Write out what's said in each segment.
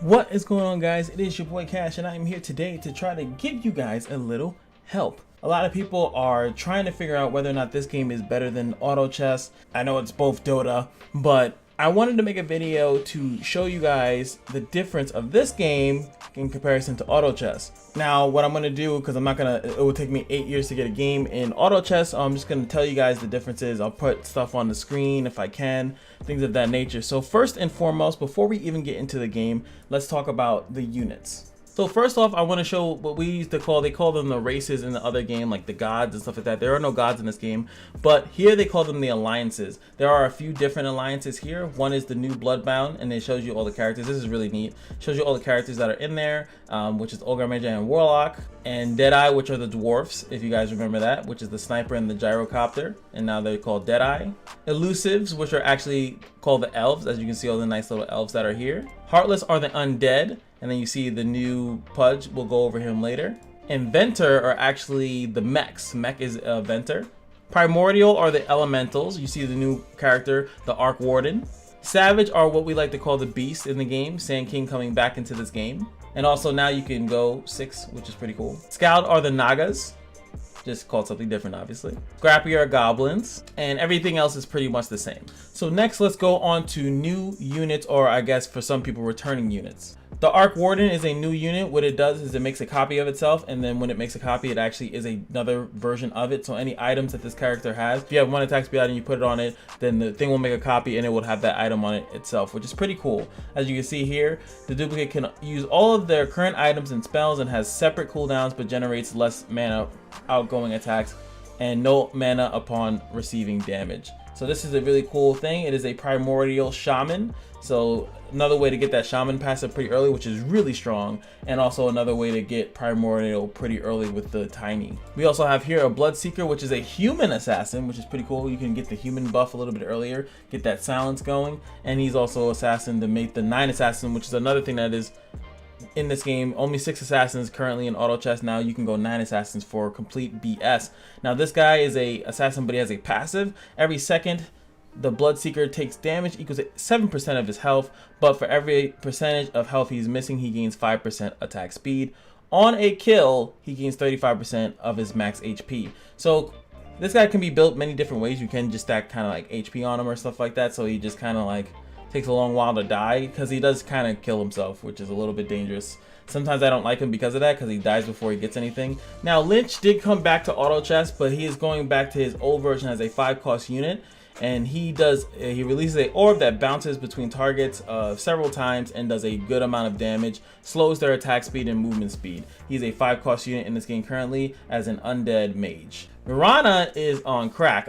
What is going on, guys? It is your boy Cash, and I am here today to try to give you guys a little help. A lot of people are trying to figure out whether or not this game is better than auto chess. I know it's both Dota, but I wanted to make a video to show you guys the difference of this game in comparison to auto chess. Now, what I'm gonna do, because it will take me 8 years to get a game in auto chess, so I'm just gonna tell you guys the differences. I'll put stuff on the screen if I can, things of that nature. So first and foremost, before we even get into the game, let's talk about the units. So first off, I want to show what we used to they call them the races in the other game, like the gods and stuff like that. There are no gods in this game, but here they call them the alliances. There are a few different alliances here. One is the new Bloodbound, and it shows you all the characters. This is really neat. It shows you all the characters that are in there, which is Ogre, Magi, and Warlock, and Deadeye, which are the dwarfs, if you guys remember that, which is the sniper and the gyrocopter, and now they're called Deadeye. Elusives, which are actually called the elves, as you can see all the nice little elves that are here. Heartless are the undead, and then you see the new Pudge. We'll go over him later. Inventor are actually the mechs. Mech is a Venter. Primordial are the elementals. You see the new character, the Warden. Savage are what we like to call the beasts in the game. Sand King coming back into this game. And also now you can go 6, which is pretty cool. Scald are the Nagas. Just called something different, obviously. Scrappy are goblins, and everything else is pretty much the same. So next, let's go on to new units, or I guess for some people, returning units. The Warden is a new unit. What it does is it makes a copy of itself, and then when it makes a copy, it actually is another version of it. So any items that this character has, if you have one attack speed and you put it on it, then the thing will make a copy and it will have that item on it itself, which is pretty cool. As you can see here, the duplicate can use all of their current items and spells and has separate cooldowns, but generates less mana outgoing attacks and no mana upon receiving damage. So this is a really cool thing. It is a primordial shaman, so another way to get that shaman passive pretty early, which is really strong, and also another way to get primordial pretty early with the tiny. We also have here a bloodseeker, which is a human assassin, which is pretty cool. You can get the human buff a little bit earlier, get that silence going, and he's also assassin to make the 9 assassin, which is another thing that is in this game. Only 6 assassins currently in auto chess. Now you can go 9 assassins for complete BS. Now this guy is a assassin, but he has a passive. Every second the Bloodseeker takes damage equals 7% of his health, but for every percentage of health he's missing, he gains 5% attack speed. On a kill, he gains 35% of his max HP. So this guy can be built many different ways. You can just stack kind of like HP on him or stuff like that, so he just kind of like takes a long while to die, because he does kind of kill himself, which is a little bit dangerous. Sometimes I don't like him because of that, because he dies before he gets anything. Now Lynch did come back to auto chess, but he is going back to his old version as a 5-cost unit, and he releases a orb that bounces between targets several times and does a good amount of damage, slows their attack speed and movement speed. He's a 5-cost unit in this game currently as an undead mage. Mirana is on crack.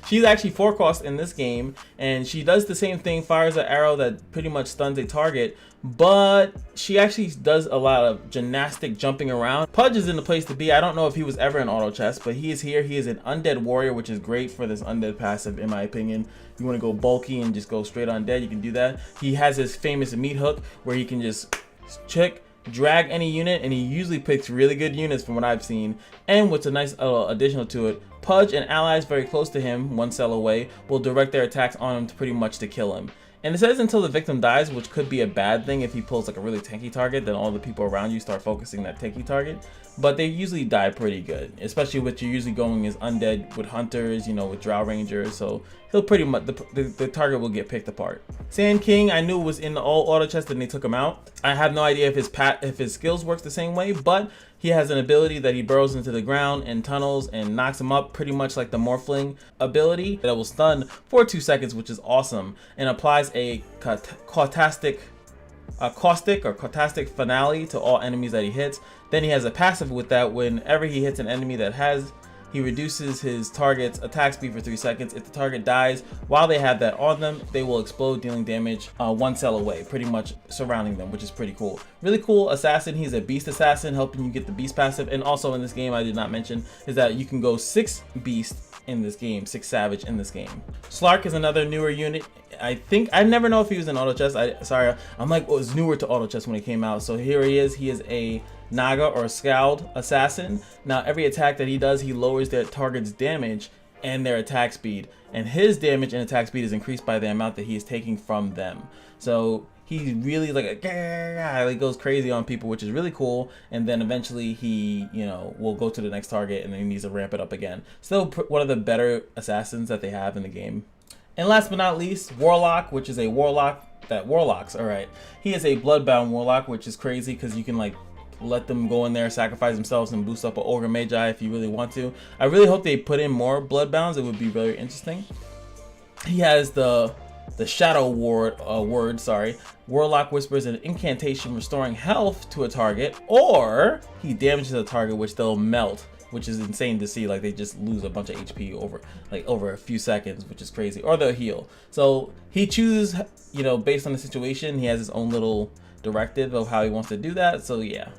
She's actually 4-cost in this game, and she does the same thing, fires an arrow that pretty much stuns a target, but she actually does a lot of gymnastic jumping around. Pudge is in the place to be. I don't know if he was ever in auto chess, but he is here. He is an undead warrior, which is great for this undead passive, in my opinion. You want to go bulky and just go straight undead, you can do that. He has his famous meat hook where he can just drag any unit, and he usually picks really good units from what I've seen. And what's a nice additional to it, Pudge and allies very close to him, 1 cell away, will direct their attacks on him to pretty much to kill him. And it says until the victim dies, which could be a bad thing. If he pulls like a really tanky target, then all the people around you start focusing that tanky target. But they usually die pretty good, especially what you're usually going is undead with hunters, you know, with drow rangers. So he'll pretty much, the target will get picked apart. Sand King, I knew was in the old auto chest and they took him out. I have no idea if his skills works the same way, but he has an ability that he burrows into the ground and tunnels and knocks him up, pretty much like the Morphling ability that will stun for 2 seconds, which is awesome, and applies a caustic finale to all enemies that he hits. Then he has a passive with that. Whenever he hits an enemy he reduces his target's attack speed for 3 seconds. If the target dies while they have that on them, they will explode, dealing damage 1 cell away, pretty much surrounding them, which is pretty cool. Really cool assassin. He's a beast assassin, helping you get the beast passive. And also in this game, I did not mention, is that you can go 6 beast in this game, 6 savage in this game. SLARK is another newer unit. I never know if he was in auto chess. Sorry, I'm like, was newer to auto chess when it came out. So here he is. He is a Naga or Scald assassin. Now every attack that he does, he lowers their target's damage and their attack speed, and his damage and attack speed is increased by the amount that he is taking from them. So he really like he goes crazy on people, which is really cool. And then eventually he, you know, will go to the next target, and then he needs to ramp it up again. Still one of the better assassins that they have in the game. And last but not least, Warlock, which is a warlock that warlocks. All right, he is a bloodbound warlock, which is crazy because you can like let them go in there, sacrifice themselves, and boost up an ogre magi if you really want to. I really hope they put in more bloodbounds. It would be very interesting. He has the shadow word. Warlock whispers an incantation restoring health to a target, or he damages a target which they'll melt, which is insane to see. Like they just lose a bunch of HP over a few seconds, which is crazy, or they'll heal. So he chooses, you know, based on the situation. He has his own little directive of how he wants to do that. So yeah,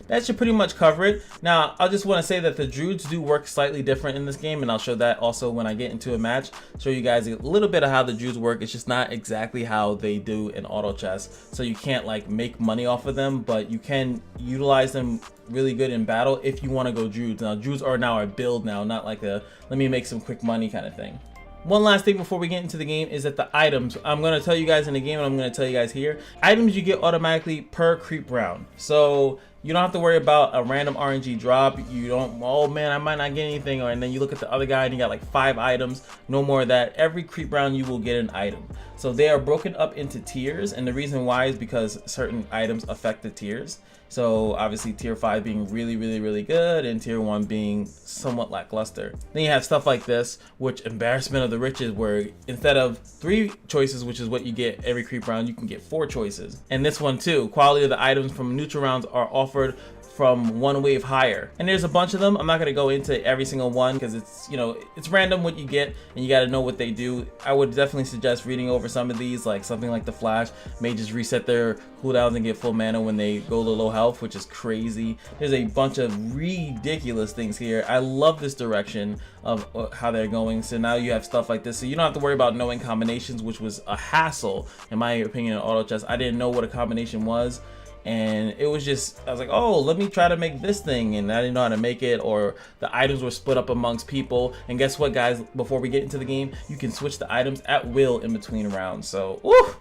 that should pretty much cover it. Now, I just want to say that the druids do work slightly different in this game, and I'll show that also when I get into a match. Show you guys a little bit of how the druids work. It's just not exactly how they do in auto chess, so you can't like make money off of them, but you can utilize them really good in battle if you want to go druids. Now, druids are now a build now, not like a let me make some quick money kind of thing. One last thing before we get into the game is that the items, I'm going to tell you guys in the game, and I'm going to tell you guys here, items you get automatically per creep round. So you don't have to worry about a random RNG drop. You don't, oh man, I might not get anything, and then you look at the other guy and you got like 5 items. No more of that. Every creep round you will get an item. So they are broken up into tiers, and the reason why is because certain items affect the tiers. So obviously tier 5 being really good, and tier 1 being somewhat lackluster. Then you have stuff like this, which embarrassment of the riches, where instead of 3 choices, which is what you get every creep round, you can get 4 choices. And this one too, quality of the items from neutral rounds are offered from 1 wave higher, and there's a bunch of them. I'm not going to go into every single one because it's, you know, it's random what you get, and you got to know what they do. I would definitely suggest reading over some of these, like something like the Flash may just reset their cooldowns and get full mana when they go to low health, which is crazy. There's a bunch of ridiculous things here. I love this direction of how they're going. So now you have stuff like this, so you don't have to worry about knowing combinations, which was a hassle in my opinion in auto chess. I didn't know what a combination was, and it was just, I was like, oh, let me try to make this thing, and I didn't know how to make it, or the items were split up amongst people. And guess what, guys, before we get into the game, you can switch the items at will in between rounds. So woo,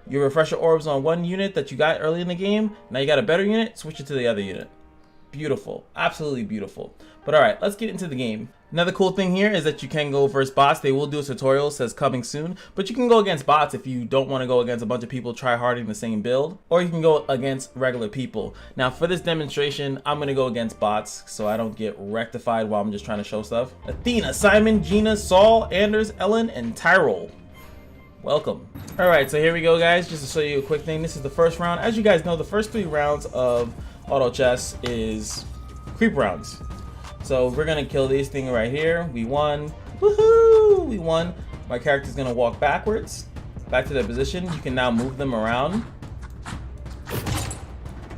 your refresher orbs on one unit that you got early in the game, now you got a better unit, switch it to the other unit. Beautiful, absolutely beautiful. But all right, let's get into the game. Another cool thing here is that you can go versus bots. They will do a tutorial, says coming soon, but you can go against bots if you don't want to go against a bunch of people try-harding the same build, or you can go against regular people. Now for this demonstration, I'm going to go against bots so I don't get rectified while I'm just trying to show stuff. Athena, Simon, Gina, Saul, Anders, Ellen, and Tyrol. Welcome. All right, so here we go, guys. Just to show you a quick thing, this is the first round. As you guys know, the first 3 rounds of auto chess is creep rounds. So we're gonna kill this thing right here. We won. Woohoo! We won. My character's gonna walk backwards, back to their position. You can now move them around.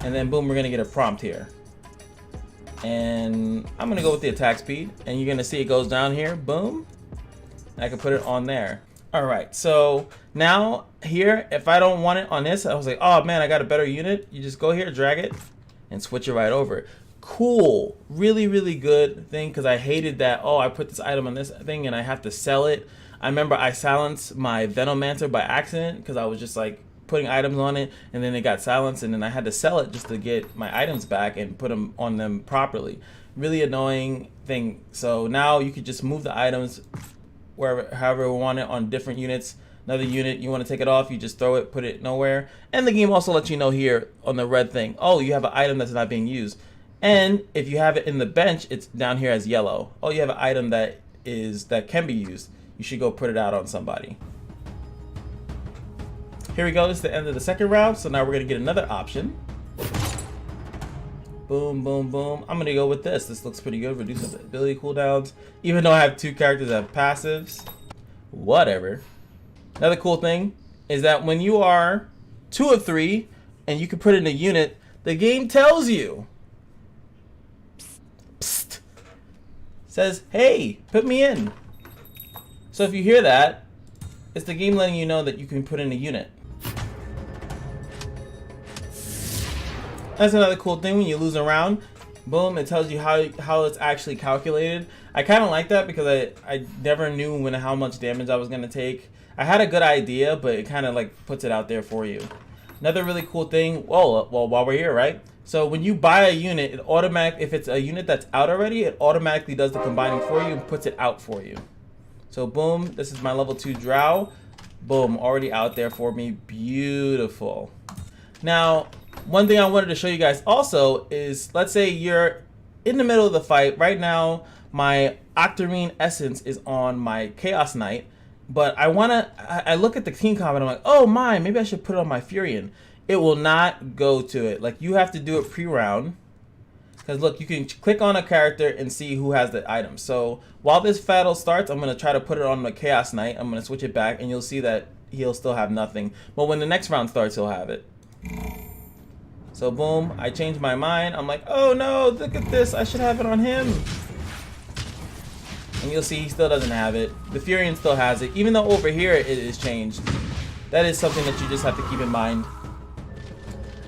And then boom, we're gonna get a prompt here. And I'm gonna go with the attack speed, and you're gonna see it goes down here, boom. I can put it on there. All right, so now here, if I don't want it on this, I was like, oh man, I got a better unit. You just go here, drag it, and switch it right over. Cool, really good thing, because I hated that, oh, I put this item on this thing and I have to sell it. I remember I silenced my Venomancer by accident because I was just like putting items on it, and then it got silenced, and then I had to sell it just to get my items back and put them on them properly. Really annoying thing. So now you could just move the items wherever, however you want it on different units. Another unit, you want to take it off, you just throw it, put it nowhere. And the game also lets you know here on the red thing, oh, you have an item that's not being used. And if you have it in the bench, it's down here as yellow. Oh, you have an item that can be used. You should go put it out on somebody. Here we go, this is the end of the second round. So now we're gonna get another option. Boom, boom, boom. I'm gonna go with this. This looks pretty good. Reduces ability cooldowns. Even though I have 2 characters that have passives. Whatever. Another cool thing is that when you are 2 of 3 and you can put it in a unit, the game tells you. Psst. Says, hey, put me in. So if you hear that, it's the game letting you know that you can put in a unit. That's another cool thing when you lose a round. Boom, it tells you how it's actually calculated. I kind of like that because I never knew how much damage I was going to take. I had a good idea, but it kind of like puts it out there for you. Another really cool thing, well, while we're here, right? So when you buy a unit, if it's a unit that's out already, it automatically does the combining for you and puts it out for you. So boom, this is my level 2 Drow. Boom, already out there for me. Beautiful. Now, one thing I wanted to show you guys also is, let's say you're in the middle of the fight. Right now, my Octarine Essence is on my Chaos Knight, but I look at the team comp and I'm like, oh my, maybe I should put it on my Furion. It will not go to it. Like, you have to do it pre-round. Because look, you can click on a character and see who has the item. So while this battle starts, I'm going to try to put it on the Chaos Knight. I'm going to switch it back and you'll see that he'll still have nothing. But when the next round starts, he'll have it. So boom, I changed my mind. I'm like, oh no, look at this. I should have it on him. And you'll see he still doesn't have it. The Furion still has it, even though over here it is changed. That is something that you just have to keep in mind.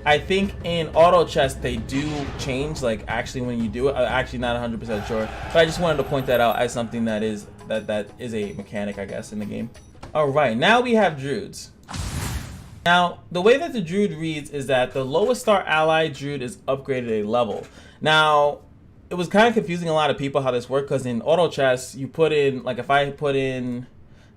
I think in auto chest they do change, like actually when you do it. I'm actually not 100% sure, but I just wanted to point that out as something that is a mechanic, I guess, in the game. All right, now we have Druids. Now, the way that the Druid reads is that the lowest star ally Druid is upgraded a level. Now, it was kind of confusing a lot of people how this worked, because in auto chess, you put in, like if I put in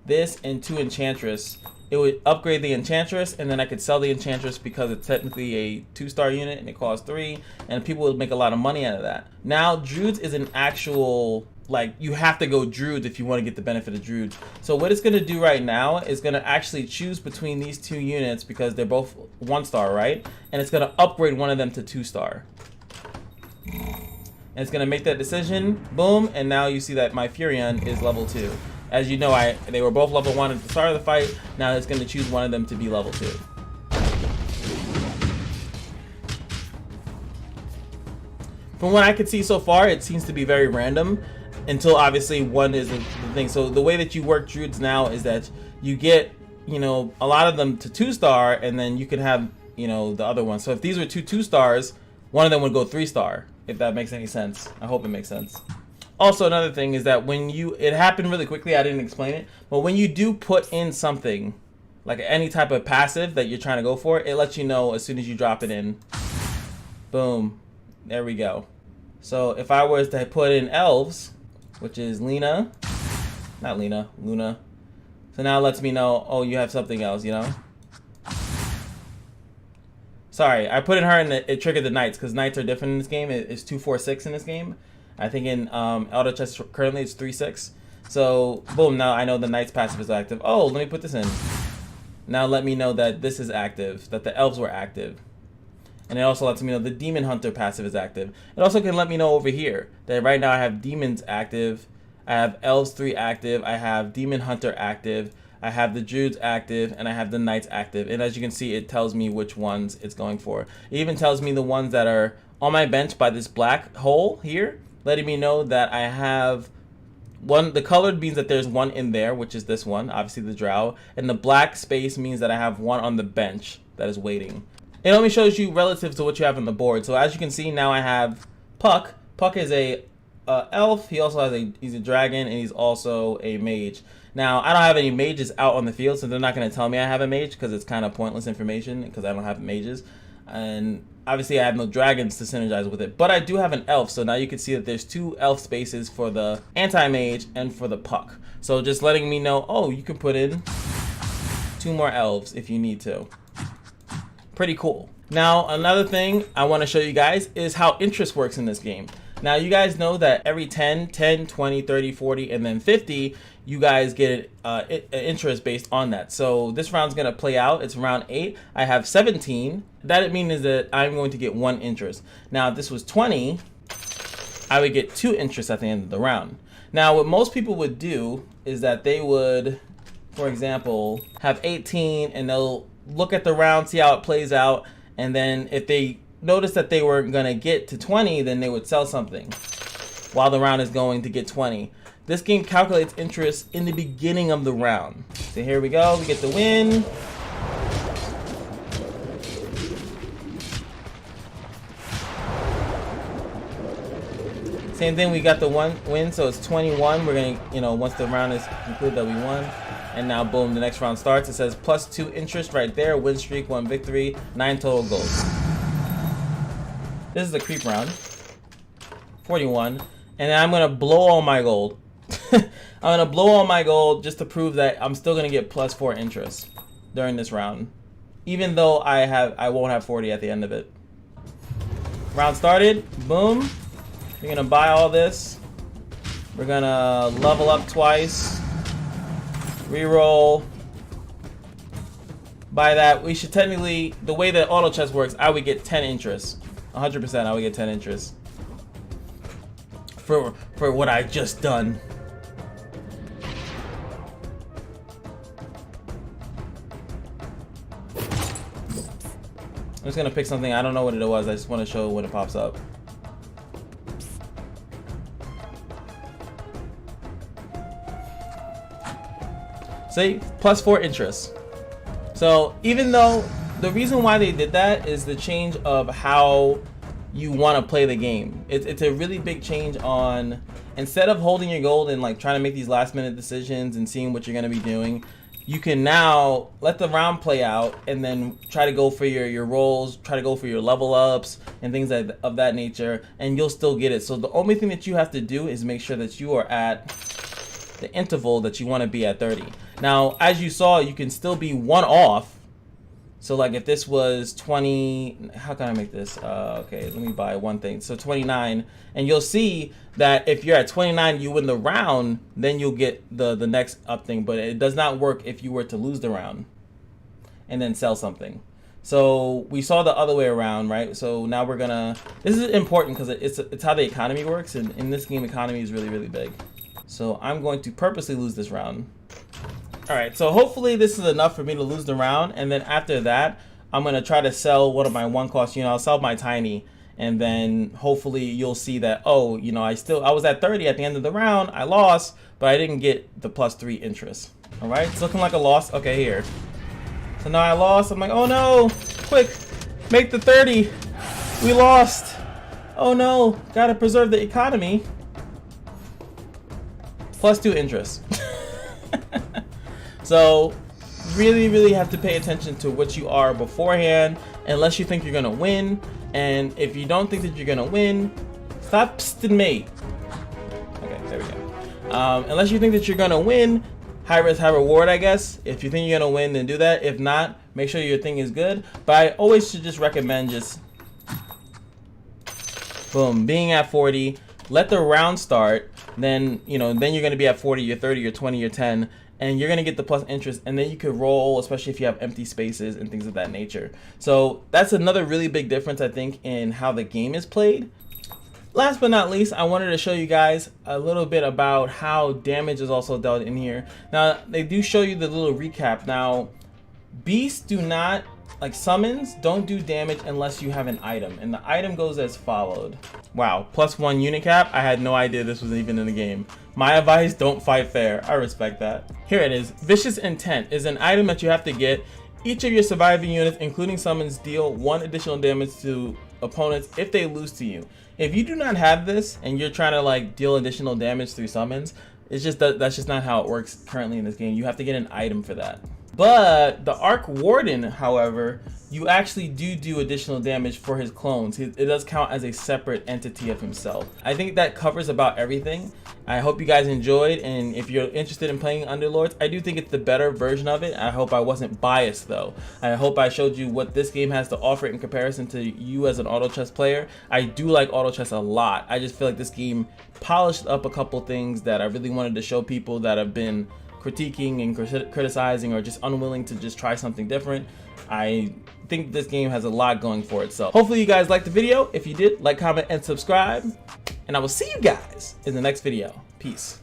this and 2 Enchantress, it would upgrade the Enchantress, and then I could sell the Enchantress because it's technically a 2-star unit and it costs 3, and people would make a lot of money out of that. Now, Druids is an actual, like, you have to go Druids if you want to get the benefit of Druids. So what it's going to do right now is going to actually choose between these 2 units because they're both 1-star, right? And it's going to upgrade one of them to 2-star. And it's going to make that decision, boom, and now you see that my Furion is level 2. As you know, they were both level 1 at the start of the fight. Now it's going to choose one of them to be level 2. From what I could see so far, it seems to be very random until obviously one is the thing. So the way that you work Druids now is that you get, you know, a lot of them to 2-star, and then you can have, you know, the other one. So if these were 2 2-stars, one of them would go 3-star, if that makes any sense. I hope it makes sense. Also, another thing is that when it happened really quickly, I didn't explain it, but when you do put in something, like any type of passive that you're trying to go for, it lets you know as soon as you drop it in. Boom. There we go. So if I was to put in elves, which is Luna. So now it lets me know, oh, you have something else, you know? Sorry, I put in her and it triggered the knights, because knights are different in this game. It's 2-4-6 in this game. I think in auto chess currently it's 3-6. So boom, now I know the knight's passive is active. Oh, let me put this in. Now let me know that this is active, that the elves were active. And it also lets me know the Demon Hunter passive is active. It also can let me know over here that right now I have Demons active, I have Elves 3 active, I have Demon Hunter active, I have the Druids active, and I have the Knights active. And as you can see, it tells me which ones it's going for. It even tells me the ones that are on my bench by this black hole here, letting me know that I have one. The colored means that there's one in there, which is this one, obviously the Drow. And the black space means that I have one on the bench that is waiting. It only shows you relative to what you have on the board. So as you can see, now I have Puck. Puck is a elf. He also has he's a dragon, and he's also a mage. Now, I don't have any mages out on the field, so they're not going to tell me I have a mage, because it's kind of pointless information, because I don't have mages. And obviously I have no dragons to synergize with it, but I do have an elf. So now you can see that there's 2 elf spaces for the anti-mage and for the Puck. So just letting me know, oh, you can put in 2 more elves if you need to. Pretty cool. Now, another thing I want to show you guys is how interest works in this game. Now, you guys know that every 10, 20, 30, 40, and then 50, you guys get an interest based on that. So this round's going to play out. It's round 8. I have 17. That means that I'm going to get 1 interest. Now, if this was 20, I would get 2 interests at the end of the round. Now, what most people would do is that they would, for example, have 18, and they'll look at the round, see how it plays out, and then if they notice that they were going to get to 20, then they would sell something while the round is going to get 20. This game calculates interest in the beginning of the round. So here we go, we get the win. Same thing, we got the one win, so it's 21. We're gonna, you know, once the round is concluded that we won. And now, boom, the next round starts. It says +2 interest right there. Win streak, 1 victory, 9 total goals. This is the creep round. 41. And then I'm going to blow all my gold. I'm going to blow all my gold just to prove that I'm still going to get +4 interest during this round. Even though I won't have 40 at the end of it. Round started. Boom. We're going to buy all this. We're going to level up twice. Reroll. By that, we should technically, the way that auto chess works, I would get 10 interest. 100% I would get 10 interest. For what I just done. I'm just gonna pick something, I don't know what it was, I just want to show when it pops up. See, +4 interest. So even though the reason why they did that is the change of how you want to play the game. It's a really big change on, instead of holding your gold and like trying to make these last minute decisions and seeing what you're going to be doing, you can now let the round play out and then try to go for your rolls, try to go for your level ups and things of that nature, and you'll still get it. So the only thing that you have to do is make sure that you are at the interval that you want to be at 30. Now, as you saw, you can still be 1 off. So like if this was 20, how can I make this? Okay, let me buy one thing. So 29, and you'll see that if you're at 29, you win the round, then you'll get the next up thing. But it does not work if you were to lose the round and then sell something. So we saw the other way around, right? So now we're gonna, this is important because it's how the economy works, and in this game, economy is really, really big. So I'm going to purposely lose this round. All right, so hopefully this is enough for me to lose the round, and then after that, I'm gonna try to sell one of my 1-cost, I'll sell my tiny, and then hopefully you'll see that, oh, I was at 30 at the end of the round, I lost, but I didn't get the +3 interest. All right, it's looking like a loss. Okay, here. So now I lost. I'm like, oh no, quick, make the 30. We lost. Oh no, gotta preserve the economy. +2 interest. So really, really have to pay attention to what you are beforehand, unless you think you're gonna win. And if you don't think that you're gonna win, stop psting me. Okay, there we go. Unless you think that you're gonna win, high risk, high reward, I guess. If you think you're gonna win, then do that. If not, make sure your thing is good. But I always should just recommend just, boom, being at 40, let the round start, then, then you're gonna be at 40, you're 30, you're 20, you're 10, and you're gonna get the plus interest, and then you could roll, especially if you have empty spaces and things of that nature. So that's another really big difference, I think, in how the game is played. Last but not least, I wanted to show you guys a little bit about how damage is also dealt in here. Now, they do show you the little recap. Now, beasts do not, like summons, don't do damage unless you have an item, and the item goes as followed. Wow, +1 unit cap. I had no idea this was even in the game. My advice, don't fight fair. I respect that. Here it is. Vicious Intent is an item that you have to get. Each of your surviving units, including summons, deal 1 additional damage to opponents if they lose to you. If you do not have this and you're trying to like deal additional damage through summons, it's just that's just not how it works currently in this game. You have to get an item for that. But the Arc Warden, however, you actually do additional damage for his clones. It does count as a separate entity of himself. I think that covers about everything. I hope you guys enjoyed, and if you're interested in playing Underlords, I do think it's the better version of it. I hope I wasn't biased though. I hope I showed you what this game has to offer in comparison to you as an auto chess player. I do like auto chess a lot. I just feel like this game polished up a couple things that I really wanted to show people that have been critiquing and criticizing or just unwilling to just try something different. I think this game has a lot going for itself. Hopefully you guys liked the video. If you did, like, comment, and subscribe. And I will see you guys in the next video. Peace.